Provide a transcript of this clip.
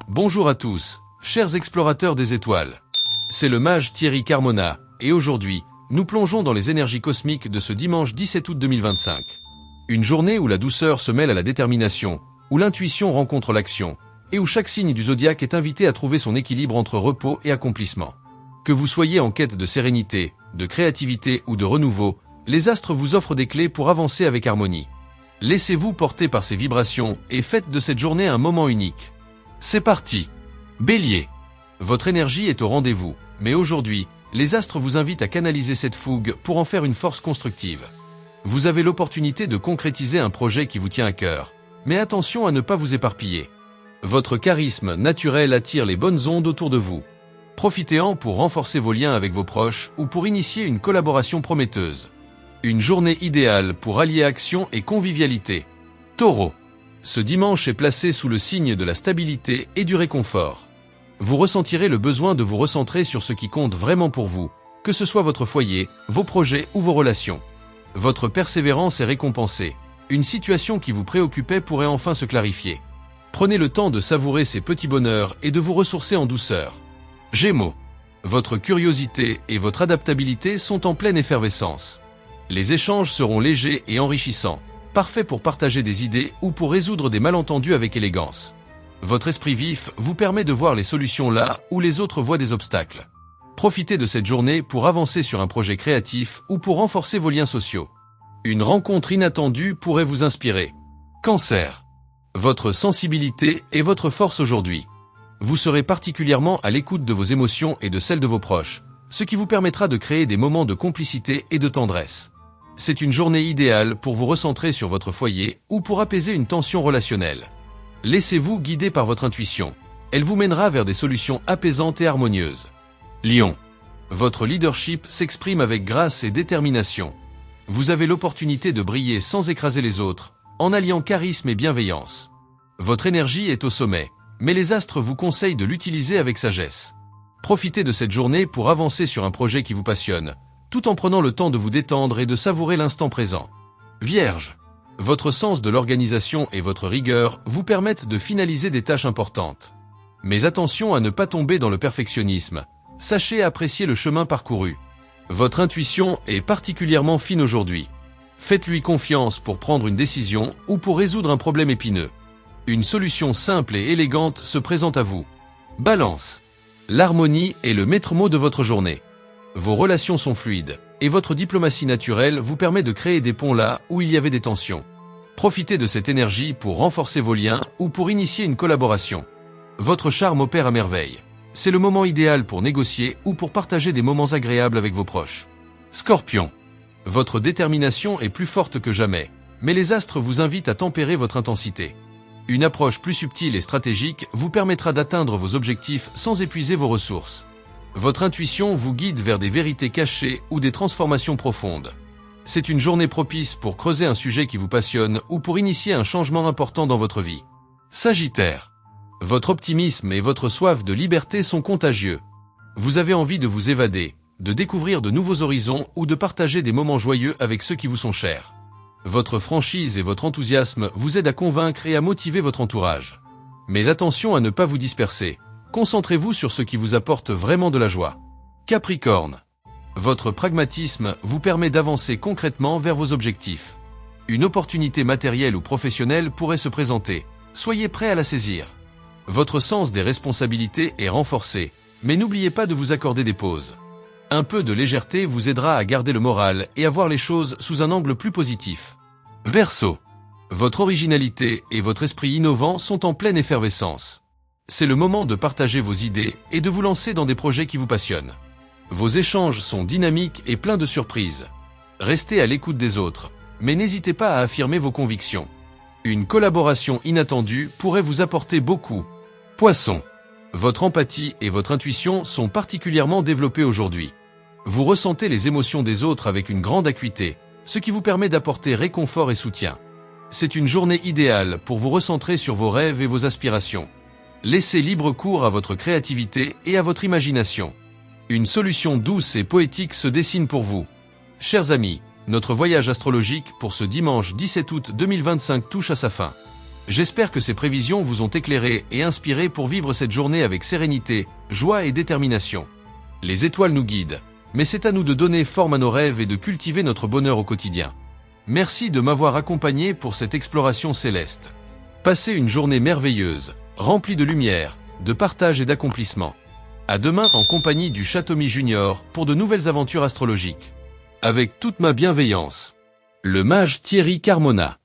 Bonjour à tous, chers explorateurs des étoiles. C'est le mage Thierry Carmona, et aujourd'hui, nous plongeons dans les énergies cosmiques de ce dimanche 17 août 2025. Une journée où la douceur se mêle à la détermination, où l'intuition rencontre l'action, et où chaque signe du zodiaque est invité à trouver son équilibre entre repos et accomplissement. Que vous soyez en quête de sérénité, de créativité ou de renouveau, les astres vous offrent des clés pour avancer avec harmonie. Laissez-vous porter par ces vibrations et faites de cette journée un moment unique. C'est parti! Bélier. Votre énergie est au rendez-vous, mais aujourd'hui, les astres vous invitent à canaliser cette fougue pour en faire une force constructive. Vous avez l'opportunité de concrétiser un projet qui vous tient à cœur, mais attention à ne pas vous éparpiller. Votre charisme naturel attire les bonnes ondes autour de vous. Profitez-en pour renforcer vos liens avec vos proches ou pour initier une collaboration prometteuse. Une journée idéale pour allier action et convivialité. Taureau. Ce dimanche est placé sous le signe de la stabilité et du réconfort. Vous ressentirez le besoin de vous recentrer sur ce qui compte vraiment pour vous, que ce soit votre foyer, vos projets ou vos relations. Votre persévérance est récompensée. Une situation qui vous préoccupait pourrait enfin se clarifier. Prenez le temps de savourer ces petits bonheurs et de vous ressourcer en douceur. Gémeaux. Votre curiosité et votre adaptabilité sont en pleine effervescence. Les échanges seront légers et enrichissants, parfaits pour partager des idées ou pour résoudre des malentendus avec élégance. Votre esprit vif vous permet de voir les solutions là où les autres voient des obstacles. Profitez de cette journée pour avancer sur un projet créatif ou pour renforcer vos liens sociaux. Une rencontre inattendue pourrait vous inspirer. Cancer. Votre sensibilité est votre force aujourd'hui. Vous serez particulièrement à l'écoute de vos émotions et de celles de vos proches, ce qui vous permettra de créer des moments de complicité et de tendresse. C'est une journée idéale pour vous recentrer sur votre foyer ou pour apaiser une tension relationnelle. Laissez-vous guider par votre intuition. Elle vous mènera vers des solutions apaisantes et harmonieuses. Lion. Votre leadership s'exprime avec grâce et détermination. Vous avez l'opportunité de briller sans écraser les autres, en alliant charisme et bienveillance. Votre énergie est au sommet, mais les astres vous conseillent de l'utiliser avec sagesse. Profitez de cette journée pour avancer sur un projet qui vous passionne, tout en prenant le temps de vous détendre et de savourer l'instant présent. Vierge. Votre sens de l'organisation et votre rigueur vous permettent de finaliser des tâches importantes. Mais attention à ne pas tomber dans le perfectionnisme. Sachez apprécier le chemin parcouru. Votre intuition est particulièrement fine aujourd'hui. Faites-lui confiance pour prendre une décision ou pour résoudre un problème épineux. Une solution simple et élégante se présente à vous. Balance. L'harmonie est le maître mot de votre journée. Vos relations sont fluides, et votre diplomatie naturelle vous permet de créer des ponts là où il y avait des tensions. Profitez de cette énergie pour renforcer vos liens ou pour initier une collaboration. Votre charme opère à merveille. C'est le moment idéal pour négocier ou pour partager des moments agréables avec vos proches. Scorpion. Votre détermination est plus forte que jamais, mais les astres vous invitent à tempérer votre intensité. Une approche plus subtile et stratégique vous permettra d'atteindre vos objectifs sans épuiser vos ressources. Votre intuition vous guide vers des vérités cachées ou des transformations profondes. C'est une journée propice pour creuser un sujet qui vous passionne ou pour initier un changement important dans votre vie. Sagittaire. Votre optimisme et votre soif de liberté sont contagieux. Vous avez envie de vous évader, de découvrir de nouveaux horizons ou de partager des moments joyeux avec ceux qui vous sont chers. Votre franchise et votre enthousiasme vous aident à convaincre et à motiver votre entourage. Mais attention à ne pas vous disperser. Concentrez-vous sur ce qui vous apporte vraiment de la joie. Capricorne. Votre pragmatisme vous permet d'avancer concrètement vers vos objectifs. Une opportunité matérielle ou professionnelle pourrait se présenter. Soyez prêt à la saisir. Votre sens des responsabilités est renforcé, mais n'oubliez pas de vous accorder des pauses. Un peu de légèreté vous aidera à garder le moral et à voir les choses sous un angle plus positif. Verseau. Votre originalité et votre esprit innovant sont en pleine effervescence. C'est le moment de partager vos idées et de vous lancer dans des projets qui vous passionnent. Vos échanges sont dynamiques et pleins de surprises. Restez à l'écoute des autres, mais n'hésitez pas à affirmer vos convictions. Une collaboration inattendue pourrait vous apporter beaucoup. Poisson. Votre empathie et votre intuition sont particulièrement développées aujourd'hui. Vous ressentez les émotions des autres avec une grande acuité, ce qui vous permet d'apporter réconfort et soutien. C'est une journée idéale pour vous recentrer sur vos rêves et vos aspirations. Laissez libre cours à votre créativité et à votre imagination. Une solution douce et poétique se dessine pour vous. Chers amis, notre voyage astrologique pour ce dimanche 17 août 2025 touche à sa fin. J'espère que ces prévisions vous ont éclairé et inspiré pour vivre cette journée avec sérénité, joie et détermination. Les étoiles nous guident, mais c'est à nous de donner forme à nos rêves et de cultiver notre bonheur au quotidien. Merci de m'avoir accompagné pour cette exploration céleste. Passez une journée merveilleuse, remplie de lumière, de partage et d'accomplissement. À demain en compagnie du Châteaumy Junior pour de nouvelles aventures astrologiques. Avec toute ma bienveillance. Le mage Thierry Carmona.